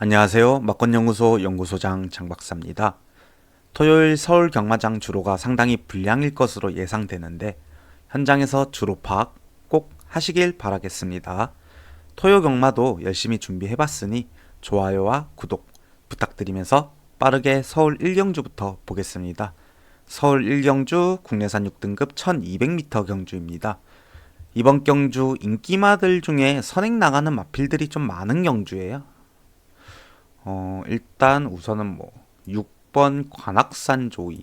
안녕하세요. 막권연구소 연구소장 장박사입니다. 토요일 서울 경마장 주로가 상당히 불량일 것으로 예상되는데 현장에서 주로 파악 꼭 하시길 바라겠습니다. 토요 경마도 열심히 준비해봤으니 좋아요와 구독 부탁드리면서 빠르게 서울 1경주부터 보겠습니다. 서울 1경주 국내산 6등급 1200m 경주입니다. 이번 경주 인기마들 중에 선행 나가는 마필들이 좀 많은 경주예요. 일단 우선은 6번 관악산 조이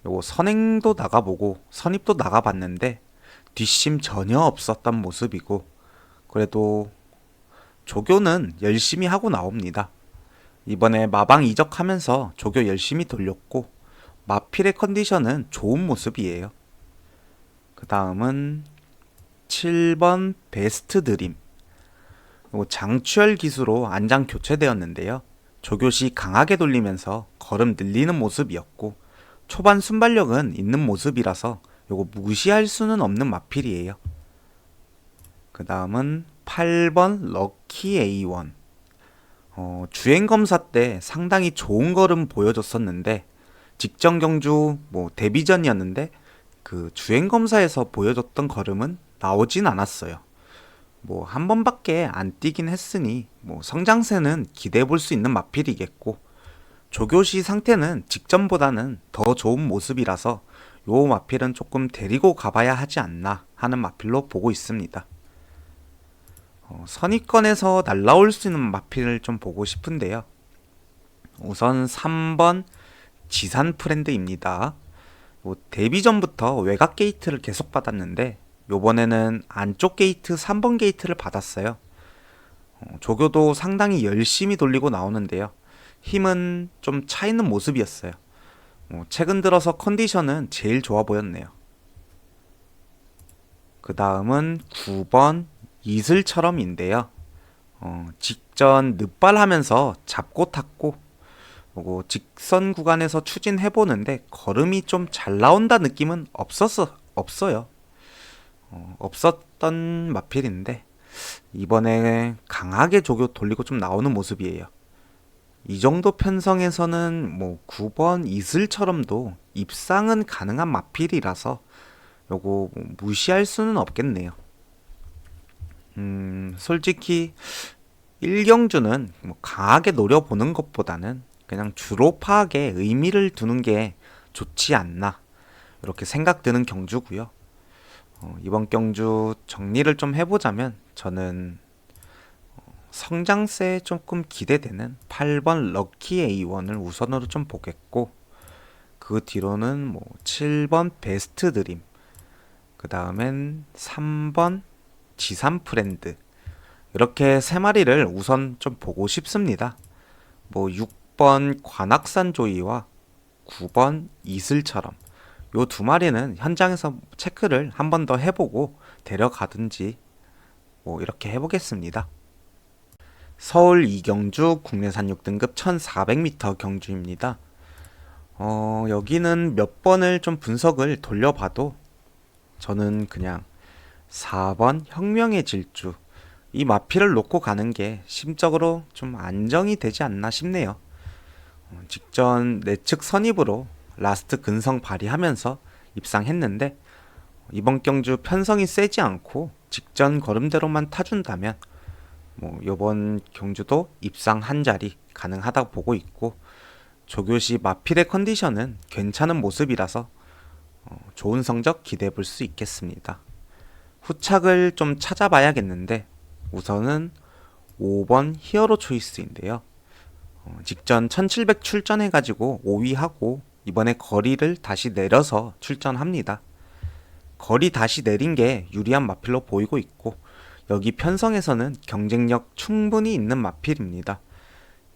요거 선행도 나가보고 선입도 나가봤는데 뒷심 전혀 없었던 모습이고, 그래도 조교는 열심히 하고 나옵니다. 이번에 마방 이적하면서 조교 열심히 돌렸고 마필의 컨디션은 좋은 모습이에요. 그 다음은 7번 베스트 드림, 장추열 기수로 안장 교체되었는데요. 조교시 강하게 돌리면서 걸음 늘리는 모습이었고 초반 순발력은 있는 모습이라서 요거 무시할 수는 없는 마필이에요. 그 다음은 8번 럭키 A1. 주행검사 때 상당히 좋은 걸음 보여줬었는데 직전 경주 데뷔전이었는데 그 주행검사에서 보여줬던 걸음은 나오진 않았어요. 한 번밖에 안 뛰긴 했으니 성장세는 기대해 볼 수 있는 마필이겠고, 조교시 상태는 직전보다는 더 좋은 모습이라서 요 마필은 조금 데리고 가봐야 하지 않나 하는 마필로 보고 있습니다. 선입권에서 날라올 수 있는 마필을 좀 보고 싶은데요. 우선 3번 지산 프렌드입니다. 데뷔전부터 외곽 게이트를 계속 받았는데 요번에는 안쪽 게이트 3번 게이트를 받았어요. 조교도 상당히 열심히 돌리고 나오는데요. 힘은 좀 차있는 모습이었어요. 최근 들어서 컨디션은 제일 좋아 보였네요. 그 다음은 9번 이슬처럼인데요. 직전 늪발하면서 잡고 탔고 직선 구간에서 추진해보는데 걸음이 좀 잘 나온다 느낌은 없어요. 없었던 마필인데 이번에 강하게 조교 돌리고 좀 나오는 모습이에요. 이 정도 편성에서는 9번 이슬처럼도 입상은 가능한 마필이라서 요거 무시할 수는 없겠네요. 솔직히 1경주는 강하게 노려보는 것보다는 그냥 주로 파악에 의미를 두는 게 좋지 않나 이렇게 생각드는 경주고요. 이번 경주 정리를 좀 해보자면 저는 성장세에 조금 기대되는 8번 럭키 A1을 우선으로 좀 보겠고, 그 뒤로는 7번 베스트 드림, 그 다음엔 3번 지산 프렌드, 이렇게 세 마리를 우선 좀 보고 싶습니다. 6번 관악산 조이와 9번 이슬처럼 요 두 마리는 현장에서 체크를 한 번 더 해보고 데려가든지 이렇게 해보겠습니다. 서울 이경주 국내산 6등급 1400m 경주입니다. 여기는 몇 번을 좀 분석을 돌려봐도 저는 그냥 4번 혁명의 질주, 이 마필을 놓고 가는 게 심적으로 좀 안정이 되지 않나 싶네요. 직전 내측 선입으로 라스트 근성 발휘하면서 입상했는데 이번 경주 편성이 세지 않고 직전 걸음대로만 타준다면 이번 경주도 입상 한 자리 가능하다고 보고 있고, 조교시 마필의 컨디션은 괜찮은 모습이라서 좋은 성적 기대해 볼 수 있겠습니다. 후착을 좀 찾아봐야겠는데 우선은 5번 히어로 초이스인데요. 직전 1700 출전해가지고 5위하고 이번에 거리를 다시 내려서 출전합니다. 거리 다시 내린 게 유리한 마필로 보이고 있고 여기 편성에서는 경쟁력 충분히 있는 마필입니다.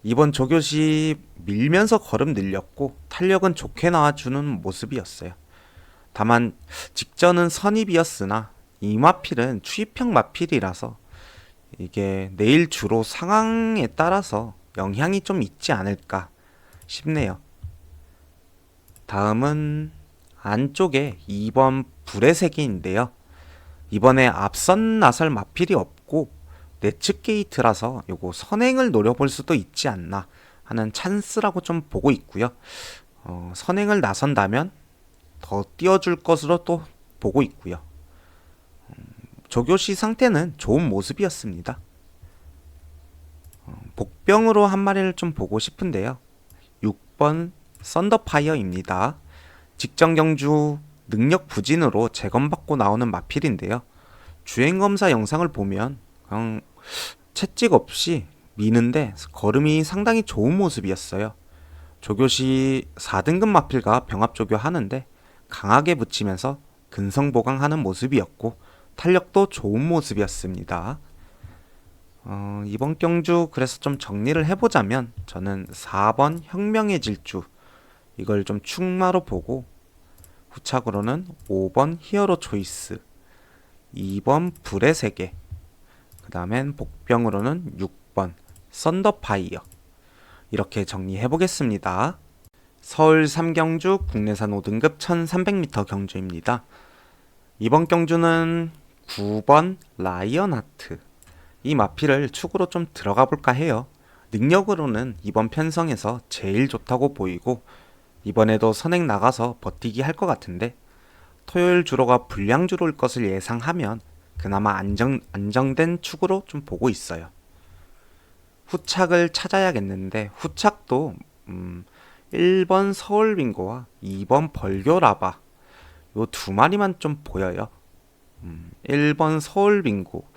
이번 조교시 밀면서 걸음 늘렸고 탄력은 좋게 나와주는 모습이었어요. 다만 직전은 선입이었으나 이 마필은 추입형 마필이라서 이게 내일 주로 상황에 따라서 영향이 좀 있지 않을까 싶네요. 다음은 안쪽에 2번 불의 세기인데요. 이번에 앞선 나설 마필이 없고 내측 게이트라서 요거 선행을 노려볼 수도 있지 않나 하는 찬스라고 좀 보고 있고요. 선행을 나선다면 더 띄워줄 것으로 또 보고 있고요. 조교시 상태는 좋은 모습이었습니다. 복병으로 한 마리를 좀 보고 싶은데요. 6번 썬더파이어입니다. 직전 경주 능력 부진으로 재검받고 나오는 마필인데요. 주행검사 영상을 보면 그냥 채찍 없이 미는데 걸음이 상당히 좋은 모습이었어요. 조교시 4등급 마필과 병합조교 하는데 강하게 붙이면서 근성보강하는 모습이었고 탄력도 좋은 모습이었습니다. 이번 경주 그래서 좀 정리를 해보자면 저는 4번 혁명의 질주 이걸 좀 충마로 보고 후착으로는 5번 히어로 초이스 2번 불의 세계 그 다음엔 복병으로는 6번 썬더파이어 이렇게 정리해 보겠습니다. 서울 3경주 국내산 5등급 1300m 경주입니다. 이번 경주는 9번 라이언하트 이 마필을 축으로 좀 들어가 볼까 해요. 능력으로는 이번 편성에서 제일 좋다고 보이고 이번에도 선행 나가서 버티기 할 것 같은데 토요일 주로가 불량 주로일 것을 예상하면 그나마 안정된 축으로 좀 보고 있어요. 후착을 찾아야겠는데 후착도 1번 서울빙고와 2번 벌교라바 요 두 마리만 좀 보여요. 1번 서울빙고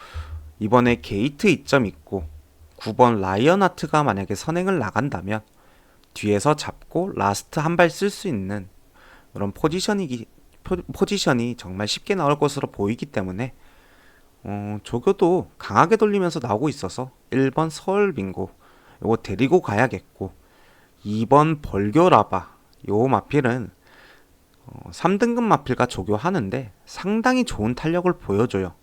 이번에 게이트 2점 있고 9번 라이언하트가 만약에 선행을 나간다면 뒤에서 잡고 라스트 한 발 쓸 수 있는 그런 포지션이 정말 쉽게 나올 것으로 보이기 때문에 조교도 강하게 돌리면서 나오고 있어서 1번 서울빙고 요거 데리고 가야겠고 2번 벌교라바 요 마필은 3등급 마필과 조교하는데 상당히 좋은 탄력을 보여줘요.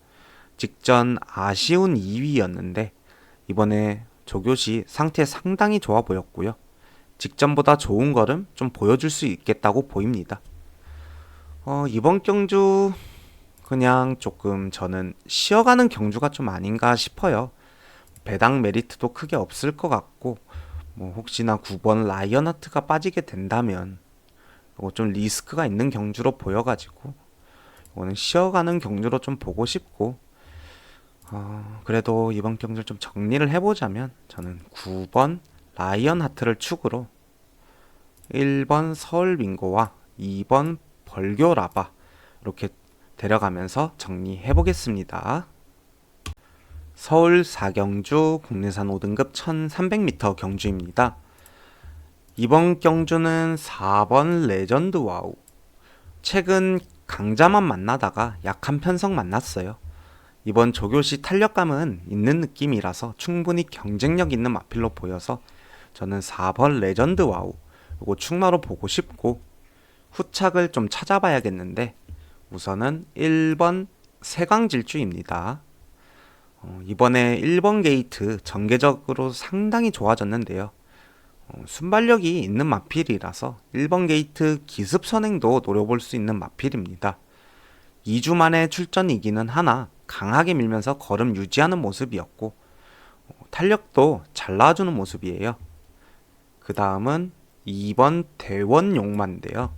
직전 아쉬운 2위였는데 이번에 조교시 상태 상당히 좋아 보였고요. 직전보다 좋은 걸음 좀 보여줄 수 있겠다고 보입니다. 이번 경주 그냥 조금 저는 쉬어가는 경주가 좀 아닌가 싶어요. 배당 메리트도 크게 없을 것 같고 뭐 혹시나 9번 라이언하트가 빠지게 된다면 이거 좀 리스크가 있는 경주로 보여가지고 이거는 쉬어가는 경주로 좀 보고 싶고 그래도 이번 경주를 좀 정리를 해보자면 저는 9번 라이언하트를 축으로 1번 서울빙고와 2번 벌교라바 이렇게 데려가면서 정리해보겠습니다. 서울 4경주 국내산 5등급 1300m 경주입니다. 이번 경주는 4번 레전드 와우. 최근 강자만 만나다가 약한 편성 만났어요. 이번 조교시 탄력감은 있는 느낌이라서 충분히 경쟁력 있는 마필로 보여서 저는 4번 레전드 와우 요거 충마로 보고 싶고 후착을 좀 찾아봐야겠는데 우선은 1번 세강질주입니다. 이번에 1번 게이트 전개적으로 상당히 좋아졌는데요. 순발력이 있는 마필이라서 1번 게이트 기습 선행도 노려볼 수 있는 마필입니다. 2주 만에 출전이기는 하나 강하게 밀면서 걸음 유지하는 모습이었고 탄력도 잘 나와주는 모습이에요. 그 다음은 2번 대원용마인데요.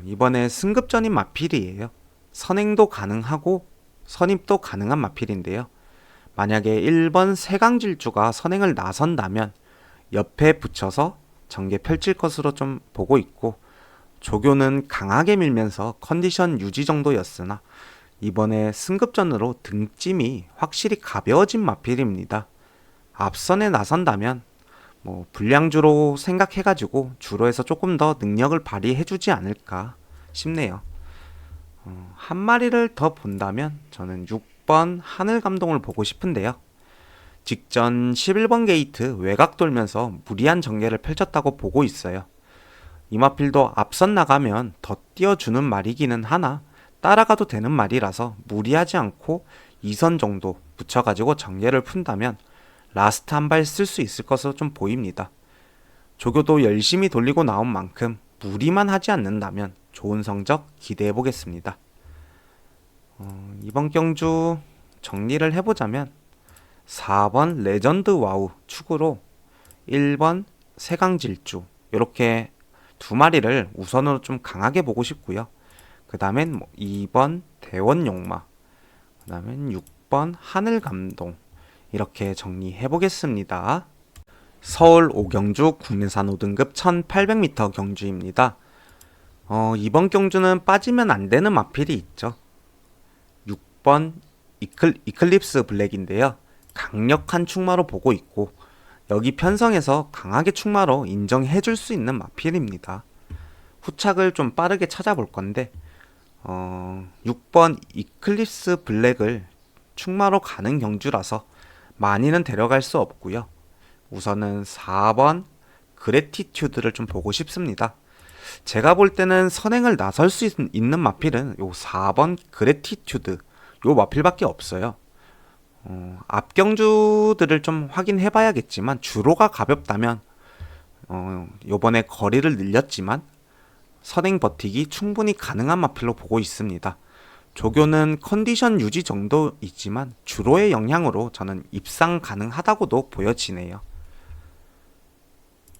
이번에 승급전인 마필이에요. 선행도 가능하고 선입도 가능한 마필인데요. 만약에 1번 세강질주가 선행을 나선다면 옆에 붙여서 전개 펼칠 것으로 좀 보고 있고 조교는 강하게 밀면서 컨디션 유지 정도였으나 이번에 승급전으로 등짐이 확실히 가벼워진 마필입니다. 앞선에 나선다면 불량주로 생각해가지고 주로에서 조금 더 능력을 발휘해주지 않을까 싶네요. 한 마리를 더 본다면 저는 6번 하늘감동을 보고 싶은데요. 직전 11번 게이트 외곽 돌면서 무리한 전개를 펼쳤다고 보고 있어요. 이 마필도 앞선 나가면 더 띄워주는 말이기는 하나 따라가도 되는 말이라서 무리하지 않고 2선 정도 붙여가지고 전개를 푼다면 라스트 한 발 쓸 수 있을 것으로 좀 보입니다. 조교도 열심히 돌리고 나온 만큼 무리만 하지 않는다면 좋은 성적 기대해 보겠습니다. 이번 경주 정리를 해보자면 4번 레전드 와우 축으로 1번 세강질주 이렇게 두 마리를 우선으로 좀 강하게 보고 싶고요. 그 다음엔 2번 대원용마, 그 다음엔 6번 하늘감동 이렇게 정리해 보겠습니다. 서울 오경주 국내산 5등급 1800m 경주입니다. 이번 경주는 빠지면 안 되는 마필이 있죠. 6번 이클립스 블랙인데요. 강력한 축마로 보고 있고 여기 편성에서 강하게 축마로 인정해 줄 수 있는 마필입니다. 후착을 좀 빠르게 찾아볼 건데 6번 이클립스 블랙을 축마로 가는 경주라서 많이는 데려갈 수 없고요. 우선은 4번 그래티튜드를 좀 보고 싶습니다. 제가 볼 때는 선행을 나설 수 있는 마필은 요 4번 그래티튜드 요 마필밖에 없어요. 앞 경주들을 좀 확인해 봐야겠지만 주로가 가볍다면 요번에 거리를 늘렸지만 선행 버티기 충분히 가능한 마필로 보고 있습니다. 조교는 컨디션 유지 정도 있지만 주로의 영향으로 저는 입상 가능하다고도 보여지네요.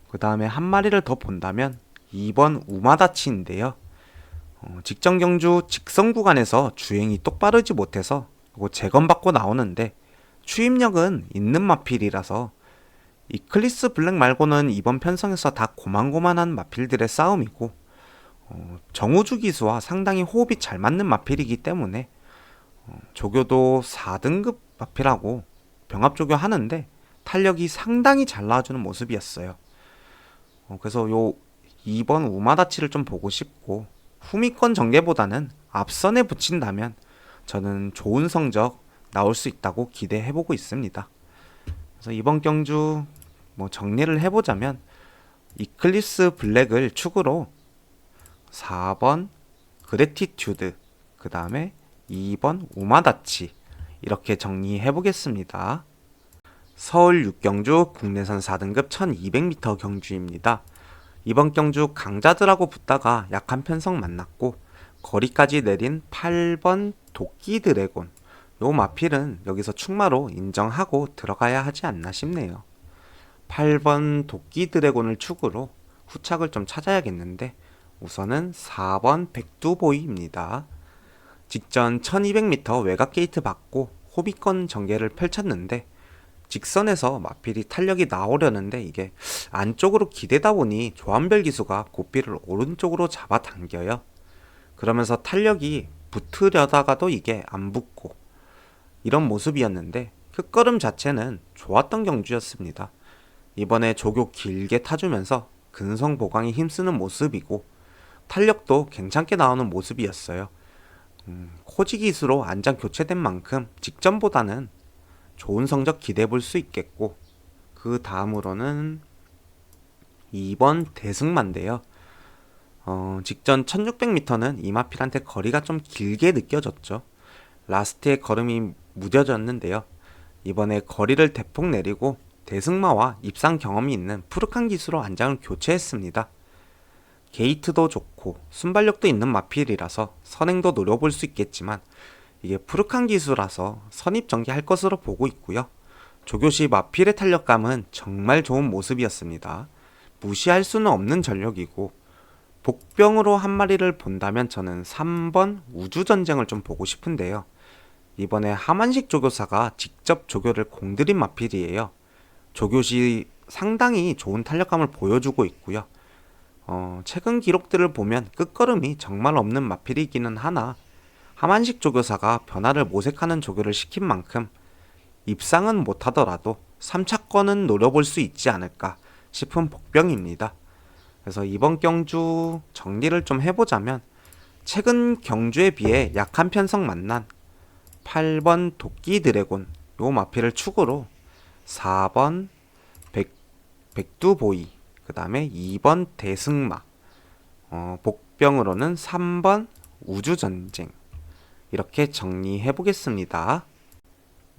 그 다음에 한 마리를 더 본다면 2번 우마다치인데요. 직전 경주 직선 구간에서 주행이 똑바르지 못해서 재검받고 나오는데 추임력은 있는 마필이라서 이클리스 블랙 말고는 이번 편성에서 다 고만고만한 마필들의 싸움이고 정우주 기수와 상당히 호흡이 잘 맞는 마필이기 때문에 조교도 4등급 마필하고 병합조교 하는데 탄력이 상당히 잘 나와주는 모습이었어요. 그래서 요 2번 우마다치를 좀 보고 싶고 후미권 전개보다는 앞선에 붙인다면 저는 좋은 성적 나올 수 있다고 기대해보고 있습니다. 그래서 이번 경주 정리를 해보자면 이클립스 블랙을 축으로 4번 그래티튜드, 그 다음에 2번 우마다치 이렇게 정리해보겠습니다. 서울 6경주 국내선 4등급 1200m 경주입니다. 이번 경주 강자들하고 붙다가 약한 편성 만났고 거리까지 내린 8번 도끼 드래곤 요 마필은 여기서 축마로 인정하고 들어가야 하지 않나 싶네요. 8번 도끼 드래곤을 축으로 후착을 좀 찾아야겠는데 우선은 4번 백두보이입니다. 직전 1200m 외곽 게이트 받고 호비권 전개를 펼쳤는데 직선에서 마필이 탄력이 나오려는데 이게 안쪽으로 기대다 보니 조한별 기수가 고삐를 오른쪽으로 잡아당겨요. 그러면서 탄력이 붙으려다가도 이게 안 붙고 이런 모습이었는데 끝걸음 자체는 좋았던 경주였습니다. 이번에 조교 길게 타주면서 근성 보강에 힘쓰는 모습이고 탄력도 괜찮게 나오는 모습이었어요. 코지 기수로 안장 교체된 만큼 직전보다는 좋은 성적 기대해 볼 수 있겠고 그 다음으로는 2번 대승만인데요. 직전 1600m는 이마필한테 거리가 좀 길게 느껴졌죠. 라스트에 걸음이 무뎌졌는데요. 이번에 거리를 대폭 내리고 대승마와 입상 경험이 있는 푸르칸 기수로 안장을 교체했습니다. 게이트도 좋고 순발력도 있는 마필이라서 선행도 노려볼 수 있겠지만 이게 푸르칸 기수라서 선입 전개할 것으로 보고 있고요. 조교시 마필의 탄력감은 정말 좋은 모습이었습니다. 무시할 수는 없는 전력이고 복병으로 한 마리를 본다면 저는 3번 우주전쟁을 좀 보고 싶은데요. 이번에 하만식 조교사가 직접 조교를 공들인 마필이에요. 조교시 상당히 좋은 탄력감을 보여주고 있고요. 최근 기록들을 보면 끝걸음이 정말 없는 마필이기는 하나 하만식 조교사가 변화를 모색하는 조교를 시킨 만큼 입상은 못하더라도 3차권은 노려볼 수 있지 않을까 싶은 복병입니다. 그래서 이번 경주 정리를 좀 해보자면 최근 경주에 비해 약한 편성 만난 8번 도끼 드래곤 요 마필을 축으로 4번 백두보이 그 다음에 2번 대승마 복병으로는 3번 우주전쟁 이렇게 정리해 보겠습니다.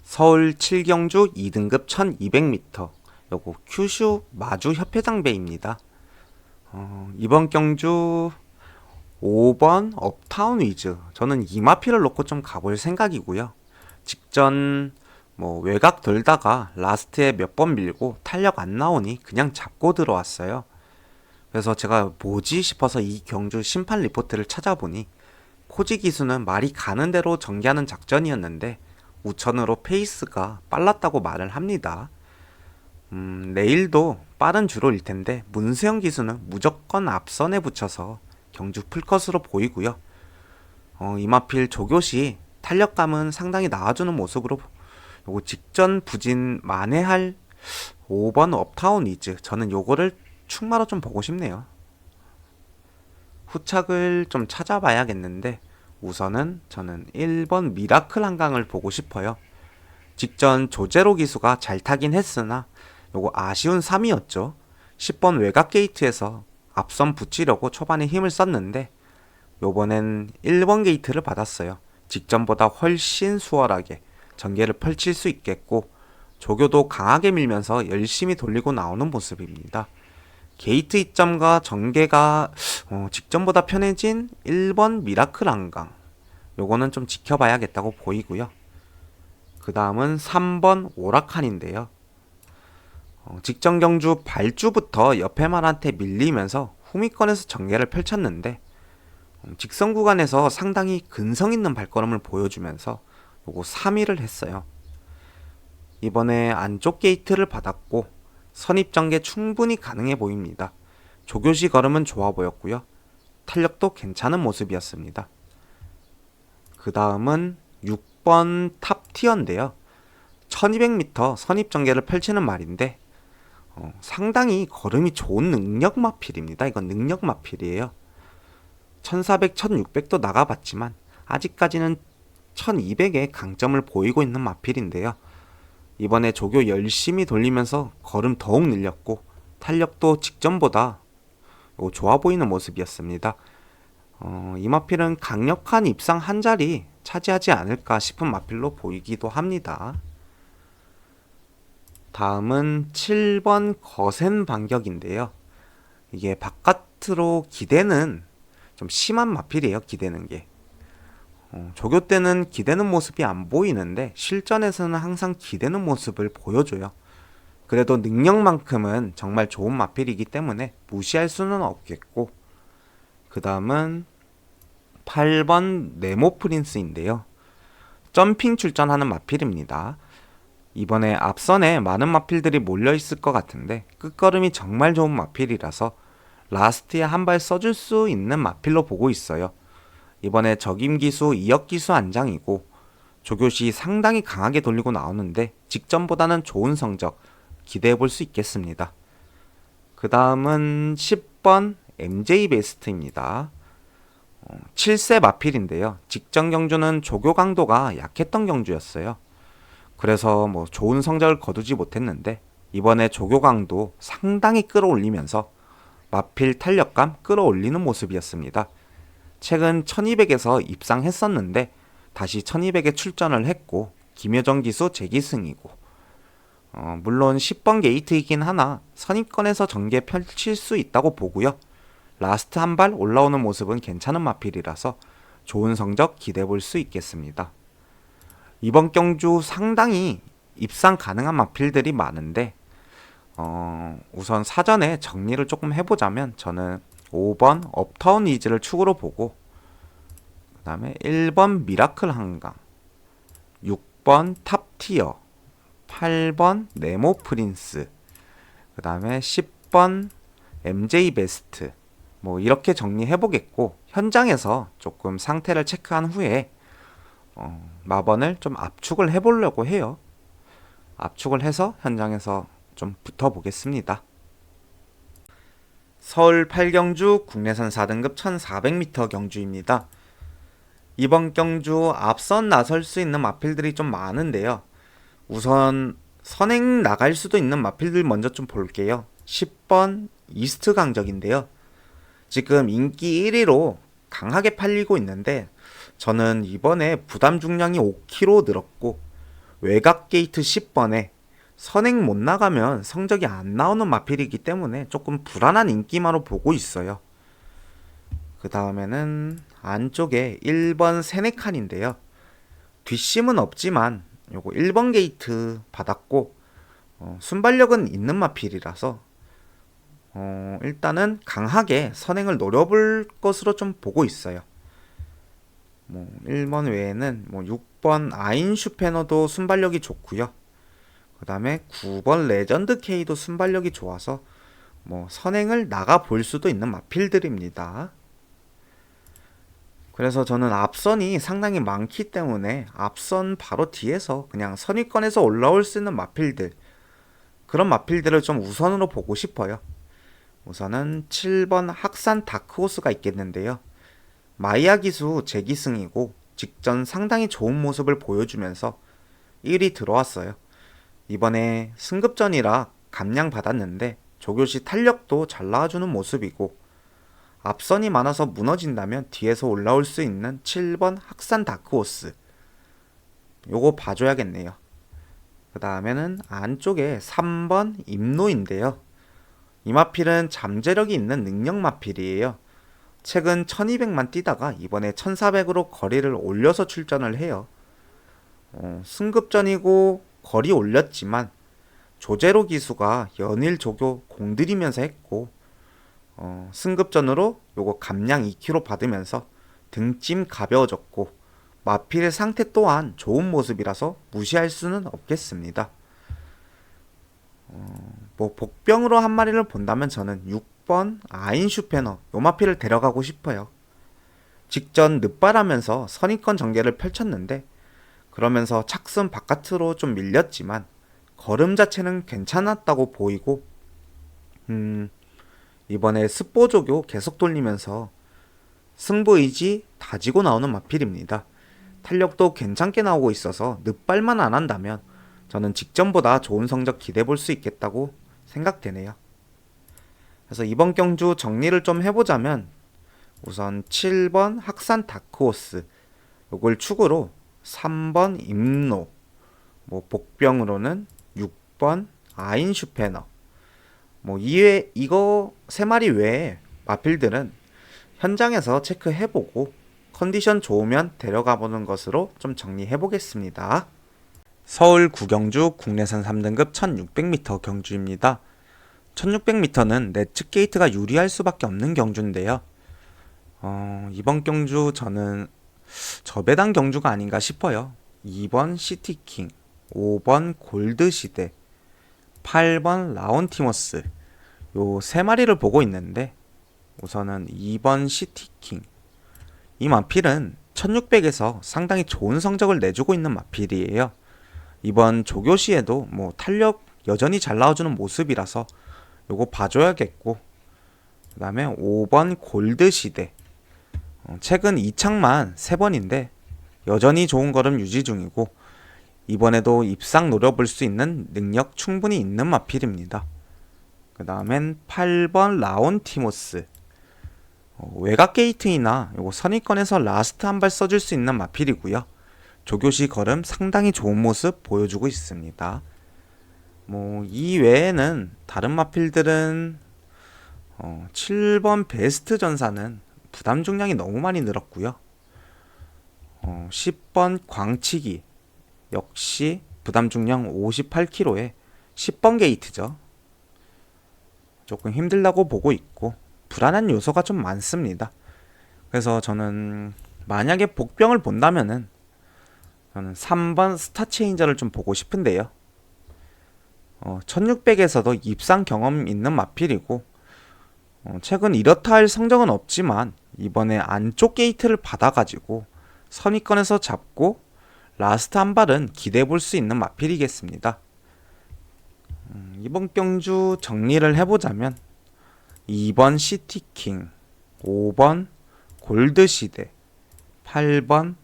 서울 7경주 2등급 1200m 요거 큐슈 마주 협회장배입니다. 이번 경주 5번 업타운 위즈 저는 이 마필을 놓고 좀 가볼 생각이고요. 직전 뭐 외곽 돌다가 라스트에 몇 번 밀고 탄력 안 나오니 그냥 잡고 들어왔어요. 그래서 제가 뭐지 싶어서 이 경주 심판 리포트를 찾아보니 코지 기수는 말이 가는 대로 전개하는 작전이었는데 우천으로 페이스가 빨랐다고 말을 합니다. 내일도 빠른 주로일 텐데 문세영 기수는 무조건 앞선에 붙여서 경주 풀컷으로 보이고요. 이마필 조교시 탄력감은 상당히 나아주는 모습으로 요거 직전 부진 만회할 5번 업타운 이즈, 저는 요거를 충마로 좀 보고 싶네요. 후착을 좀 찾아봐야겠는데 우선은 저는 1번 미라클 한강을 보고 싶어요. 직전 조제로 기수가 잘 타긴 했으나 요거 아쉬운 3위였죠. 10번 외곽 게이트에서 앞선 붙이려고 초반에 힘을 썼는데 요번엔 1번 게이트를 받았어요. 직전보다 훨씬 수월하게 전개를 펼칠 수 있겠고 조교도 강하게 밀면서 열심히 돌리고 나오는 모습입니다. 게이트 이점과 전개가 직전보다 편해진 1번 미라클 한강, 요거는 좀 지켜봐야겠다고 보이고요. 그 다음은 3번 오락한인데요. 직전 경주 발주부터 옆에 말한테 밀리면서 후미권에서 전개를 펼쳤는데 직선 구간에서 상당히 근성 있는 발걸음을 보여주면서 요거 3위를 했어요. 이번에 안쪽 게이트를 받았고 선입 전개 충분히 가능해 보입니다. 조교시 걸음은 좋아 보였고요. 탄력도 괜찮은 모습이었습니다. 그 다음은 6번 탑티어인데요. 1200m 선입 전개를 펼치는 말인데 상당히 걸음이 좋은 능력 마필입니다. 이건 능력 마필이에요. 1400, 1600도 나가봤지만 아직까지는 1200의 강점을 보이고 있는 마필인데요. 이번에 조교 열심히 돌리면서 걸음 더욱 늘렸고 탄력도 직전보다 좋아 보이는 모습이었습니다. 이 마필은 강력한 입상 한 자리 차지하지 않을까 싶은 마필로 보이기도 합니다. 다음은 7번 거센 반격인데요. 이게 바깥으로 기대는 좀 심한 마필이에요. 기대는 게. 조교 때는 기대는 모습이 안 보이는데 실전에서는 항상 기대는 모습을 보여줘요. 그래도 능력만큼은 정말 좋은 마필이기 때문에 무시할 수는 없겠고, 그 다음은 8번 네모 프린스인데요. 점핑 출전하는 마필입니다. 이번에 앞선에 많은 마필들이 몰려있을 것 같은데 끝걸음이 정말 좋은 마필이라서 라스트에 한 발 써줄 수 있는 마필로 보고 있어요. 이번에 적임기수 2역 기수 안장이고 조교시 상당히 강하게 돌리고 나오는데 직전보다는 좋은 성적 기대해 볼 수 있겠습니다. 그 다음은 10번 MJ 베스트입니다. 7세 마필인데요. 직전 경주는 조교 강도가 약했던 경주였어요. 그래서 뭐 좋은 성적을 거두지 못했는데 이번에 조교 강도 상당히 끌어올리면서 마필 탄력감 끌어올리는 모습이었습니다. 최근 1200에서 입상했었는데 다시 1200에 출전을 했고 김효정 기수 재기승이고 물론 10번 게이트이긴 하나 선입권에서 전개 펼칠 수 있다고 보고요. 라스트 한 발 올라오는 모습은 괜찮은 마필이라서 좋은 성적 기대해 볼 수 있겠습니다. 이번 경주 상당히 입상 가능한 마필들이 많은데 우선 사전에 정리를 조금 해보자면 저는 5번 업타운 이즈를 축으로 보고 그 다음에 1번 미라클 한강, 6번 탑티어, 8번 네모 프린스, 그 다음에 10번 MJ 베스트, 뭐 이렇게 정리해보겠고 현장에서 조금 상태를 체크한 후에 마번을 좀 압축을 해보려고 해요. 압축을 해서 현장에서 좀 붙어보겠습니다. 서울 8경주 국내선 4등급 1400m 경주입니다. 이번 경주 앞선 나설 수 있는 마필들이 좀 많은데요. 우선 선행 나갈 수도 있는 마필들 먼저 좀 볼게요. 10번 이스트 강적인데요. 지금 인기 1위로 강하게 팔리고 있는데 저는 이번에 부담 중량이 5kg 늘었고 외곽 게이트 10번에 선행 못 나가면 성적이 안 나오는 마필이기 때문에 조금 불안한 인기마로 보고 있어요. 그 다음에는 안쪽에 1번 세네칸인데요. 뒷심은 없지만 요거 1번 게이트 받았고 순발력은 있는 마필이라서 일단은 강하게 선행을 노려볼 것으로 좀 보고 있어요. 1번 외에는 6번 아인슈페너도 순발력이 좋고요. 그 다음에 9번 레전드 K도 순발력이 좋아서 선행을 나가 볼 수도 있는 마필들입니다. 그래서 저는 앞선이 상당히 많기 때문에 앞선 바로 뒤에서 그냥 선위권에서 올라올 수 있는 마필들, 그런 마필들을 좀 우선으로 보고 싶어요. 우선은 7번 학산 다크호스가 있겠는데요. 마이야 기수 재기승이고 직전 상당히 좋은 모습을 보여주면서 1위 들어왔어요. 이번에 승급전이라 감량 받았는데 조교시 탄력도 잘 나와주는 모습이고, 앞선이 많아서 무너진다면 뒤에서 올라올 수 있는 7번 학산 다크호스, 요거 봐줘야겠네요. 그 다음에는 안쪽에 3번 임노인데요. 이 마필은 잠재력이 있는 능력 마필이에요. 최근 1200만 뛰다가 이번에 1400으로 거리를 올려서 출전을 해요. 승급전이고 거리 올렸지만 조제로 기수가 연일 조교 공들이면서 했고, 승급전으로 요거 감량 2kg 받으면서 등짐 가벼워졌고, 마필의 상태 또한 좋은 모습이라서 무시할 수는 없겠습니다. 복병으로 한 마리를 본다면 저는 6번 아인슈페너 요 마필을 데려가고 싶어요. 직전 늦발하면서 선입권 전개를 펼쳤는데, 그러면서 착선 바깥으로 좀 밀렸지만 걸음 자체는 괜찮았다고 보이고, 이번에 스포조교 계속 돌리면서 승부의지 다지고 나오는 마필입니다. 탄력도 괜찮게 나오고 있어서 늦발만 안 한다면 저는 직전보다 좋은 성적 기대해 볼 수 있겠다고 생각되네요. 그래서 이번 경주 정리를 좀 해보자면, 우선 7번 학산 다크호스 요걸 축으로 3번 임노, 복병으로는 6번 아인슈페너, 이거 3마리 외에 마필들은 현장에서 체크해보고 컨디션 좋으면 데려가보는 것으로 좀 정리해보겠습니다. 서울 구경주 국내산 3등급 1600m 경주입니다. 1600m는 내측 게이트가 유리할 수밖에 없는 경주인데요. 이번 경주 저는 저배당 경주가 아닌가 싶어요. 2번 시티킹, 5번 골드시대, 8번 라온티머스, 요 3마리를 보고 있는데, 우선은 2번 시티킹, 이 마필은 1600에서 상당히 좋은 성적을 내주고 있는 마필이에요. 이번 조교시에도 탄력 여전히 잘 나와주는 모습이라서 요거 봐줘야겠고, 그 다음에 5번 골드시대, 최근 2창만 3번인데 여전히 좋은 걸음 유지 중이고, 이번에도 입상 노려볼 수 있는 능력 충분히 있는 마필입니다. 그 다음엔 8번 라온티모스, 외곽 게이트이나 요거 선입권에서 라스트 한 발 써줄 수 있는 마필이고요. 조교시 걸음 상당히 좋은 모습 보여주고 있습니다. 이 외에는 다른 마필들은 7번 베스트 전사는 부담 중량이 너무 많이 늘었고요. 10번 광치기 역시 부담 중량 58kg에 10번 게이트죠. 조금 힘들다고 보고 있고 불안한 요소가 좀 많습니다. 그래서 저는 만약에 복병을 본다면은 저는 3번 스타체인저를 좀 보고 싶은데요. 1600에서도 입상 경험 있는 마필이고, 최근 이렇다 할 성적은 없지만 이번에 안쪽 게이트를 받아가지고 선위권에서 잡고 라스트 한 발은 기대해 볼 수 있는 마필이겠습니다. 이번 경주 정리를 해보자면 2번 시티킹, 5번 골드시대, 8번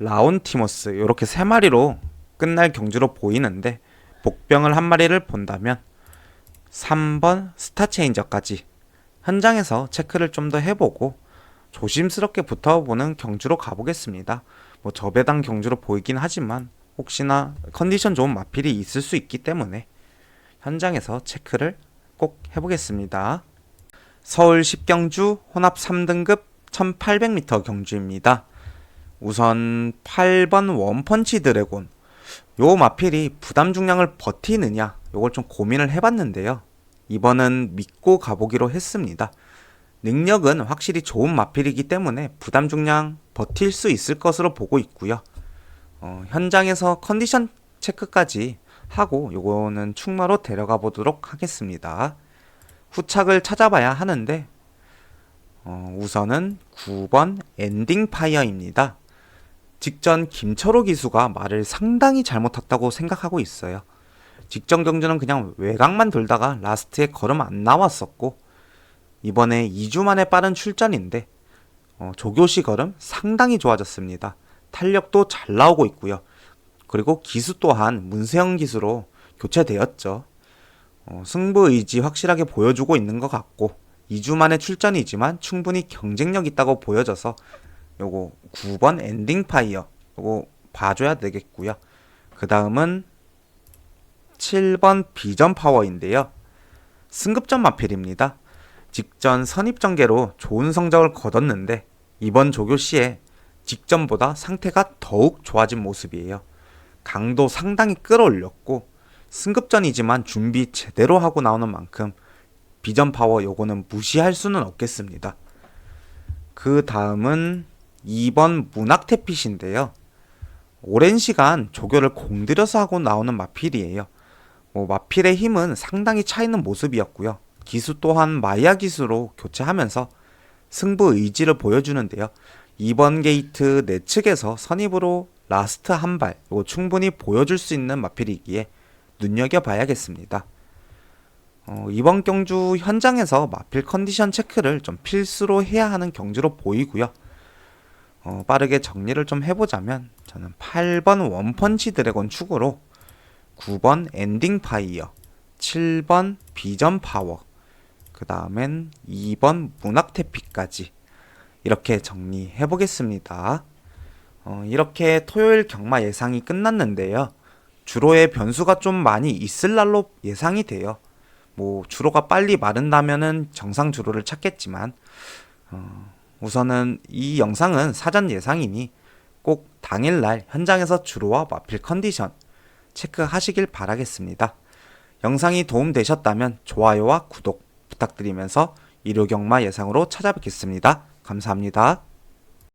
라온티머스 이렇게 3마리로 끝날 경주로 보이는데, 복병을 한 마리를 본다면 3번 스타체인저까지 현장에서 체크를 좀 더 해보고 조심스럽게 붙어보는 경주로 가보겠습니다. 저배당 경주로 보이긴 하지만 혹시나 컨디션 좋은 마필이 있을 수 있기 때문에 현장에서 체크를 꼭 해보겠습니다. 서울 10경주 혼합 3등급 1800m 경주입니다. 우선 8번 원펀치 드래곤, 요 마필이 부담 중량을 버티느냐 요걸 좀 고민을 해봤는데요. 이번은 믿고 가보기로 했습니다. 능력은 확실히 좋은 마필이기 때문에 부담 중량 버틸 수 있을 것으로 보고 있고요. 현장에서 컨디션 체크까지 하고 요거는 충마로 데려가 보도록 하겠습니다. 후착을 찾아봐야 하는데 우선은 9번 엔딩 파이어입니다. 직전 김철호 기수가 말을 상당히 잘못 탔다고 생각하고 있어요. 직전 경주는 그냥 외곽만 돌다가 라스트에 걸음 안 나왔었고 이번에 2주 만에 빠른 출전인데 조교시 걸음 상당히 좋아졌습니다. 탄력도 잘 나오고 있고요. 그리고 기수 또한 문세영 기수로 교체되었죠. 승부 의지 확실하게 보여주고 있는 것 같고 2주 만에 출전이지만 충분히 경쟁력 있다고 보여져서 요거 9번 엔딩 파이어 요거 봐줘야 되겠고요. 그 다음은 7번 비전 파워인데요. 승급전 마필입니다. 직전 선입전개로 좋은 성적을 거뒀는데 이번 조교 시에 직전보다 상태가 더욱 좋아진 모습이에요. 강도 상당히 끌어올렸고 승급전이지만 준비 제대로 하고 나오는 만큼 비전 파워 요거는 무시할 수는 없겠습니다. 그 다음은 2번 문학태핏인데요. 오랜 시간 조교를 공들여서 하고 나오는 마필이에요. 마필의 힘은 상당히 차이는 모습이었고요. 기수 또한 마이아 기수로 교체하면서 승부 의지를 보여주는데요. 이번 게이트 내측에서 선입으로 라스트 한 발 충분히 보여줄 수 있는 마필이기에 눈여겨봐야겠습니다. 이번 경주 현장에서 마필 컨디션 체크를 좀 필수로 해야 하는 경주로 보이고요. 빠르게 정리를 좀 해보자면 저는 8번 원펀치 드래곤 축으로 9번 엔딩 파이어, 7번 비전 파워, 그 다음엔 2번 문학태피까지 이렇게 정리해 보겠습니다. 이렇게 토요일 경마 예상이 끝났는데요. 주로의 변수가 좀 많이 있을 날로 예상이 돼요. 주로가 빨리 마른다면은 정상 주로를 찾겠지만 우선은 이 영상은 사전 예상이니 꼭 당일날 현장에서 주로와 마필 컨디션 체크하시길 바라겠습니다. 영상이 도움되셨다면 좋아요와 구독 부탁드리면서 일요경마 예상으로 찾아뵙겠습니다. 감사합니다.